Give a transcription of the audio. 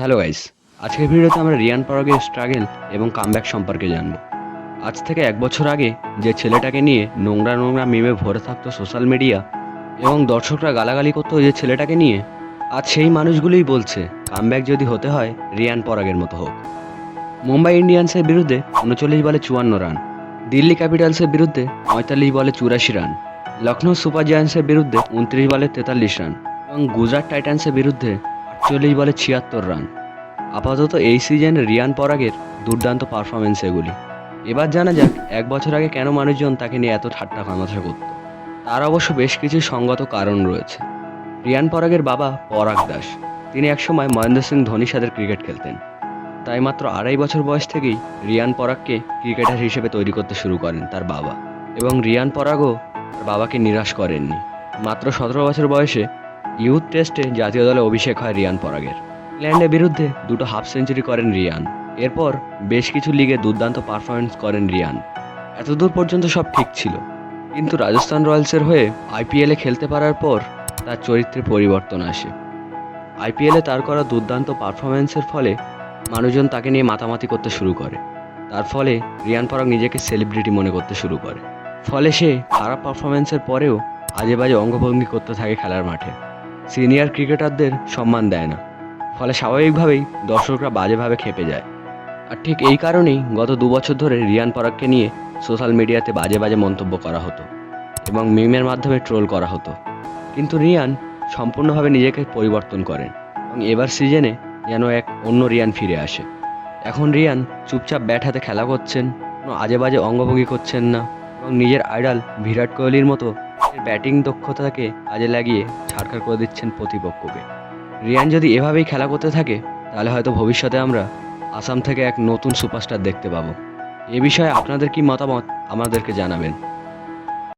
Hello guys, আজকের ভিডিওতে আমরা রিয়ান পরাগের স্ট্রাগল এবং কামব্যাক সম্পর্কে জানব। আজ থেকে 1 বছর আগে যে ছেলেটাকে নিয়ে নোংরা নোংরা মিমে ভরে থাকতো সোশ্যাল মিডিয়া এবং দর্শকরা গালাগালি করতো যে ছেলেটাকে নিয়ে, আজ সেই মানুষগুলোই বলছে কামব্যাক যদি হতে হয় রিয়ান পরাগের মতো হোক। মুম্বাই ইন্ডিয়ান্সের বিরুদ্ধে 39 বলে 54 রান, দিল্লি ক্যাপিটালসের বিরুদ্ধে 45 বলে 84 রান, লখনৌ সুপার জায়ান্টসের বিরুদ্ধে 29 বলে 43 রান এবং গুজরাট টাইটান্সের বিরুদ্ধে 48 বলে 76 রান। আপাতত এই সিজনে রিয়ান পরাগের দুর্দান্ত পারফরমেন্স এগুলি। এবার জানা যাক 1 বছর আগে কেন মানুষজন তাকে নিয়ে এত ঠাট্টা তামাশা করত। তার অবশ্য বেশ কিছু সঙ্গত কারণ রয়েছে। রিয়ান পরাগের বাবা পরাগ দাস, তিনি একসময় মহেন্দ্র সিং ধোনির সাথে ক্রিকেট খেলতেন। তাই মাত্র 2.5 বছর বয়স থেকেই রিয়ান পরাগকে ক্রিকেটার হিসেবে তৈরি করতে শুরু করেন তার বাবা, এবং রিয়ান পরাগও তার বাবাকে নিরাশ করেননি। মাত্র 17 বছর বয়সে ইউথ টেস্টে জাতীয় দলে অভিষেক হয় রিয়ান পরাগের। ইংল্যান্ডের বিরুদ্ধে 2টো হাফ সেঞ্চুরি করেন রিয়ান। এরপর বেশ কিছু লিগে দুর্দান্ত পারফরমেন্স করেন রিয়ান। এতদূর পর্যন্ত সব ঠিক ছিল, কিন্তু রাজস্থান রয়্যালসের হয়ে আইপিএলে খেলতে পারার পর তার চরিত্রে পরিবর্তন আসে। আইপিএলে তার করা দুর্দান্ত পারফরমেন্সের ফলে মানুষজন তাকে নিয়ে মাতামাতি করতে শুরু করে। তার ফলে রিয়ান পরাগ নিজেকে সেলিব্রিটি মনে করতে শুরু করে। ফলে সে খারাপ পারফরমেন্সের পরেও আজে বাজে অঙ্গভঙ্গি করতে থাকে খেলার মাঠে। সিনিয়র ক্রিকেটারদের সম্মান দেয় না, ফলে স্বাভাবিকভাবেই দর্শকরা বাজেভাবে ক্ষেপে যায়। আর ঠিক এই কারণেই গত 2 বছর ধরে রিয়ান পরাগকে নিয়ে সোশ্যাল মিডিয়াতে বাজে বাজে মন্তব্য করা হতো এবং মিমের মাধ্যমে ট্রোল করা হতো। কিন্তু রিয়ান সম্পূর্ণভাবে নিজেকে পরিবর্তন করেন এবং এবার সিজনে যেন এক অন্য রিয়ান ফিরে আসে। এখন রিয়ান চুপচাপ ব্যাট হাতে খেলা করছেন, কোনো আজে বাজে অঙ্গভঙ্গি করছেন না এবং নিজের আইডল বিরাট কোহলির মতো ব্যাটিং দক্ষতাকে কাজে লাগিয়ে ছাড়খাড় করে দিচ্ছেন প্রতিপক্ষকে। রিয়ান যদি এভাবেই খেলা করতে থাকে তাহলে হয়তো ভবিষ্যতে আমরা আসাম থেকে এক নতুন সুপারস্টার দেখতে পাবো। এ বিষয়ে আপনাদের কি মতামত আমাদেরকে জানাবেন।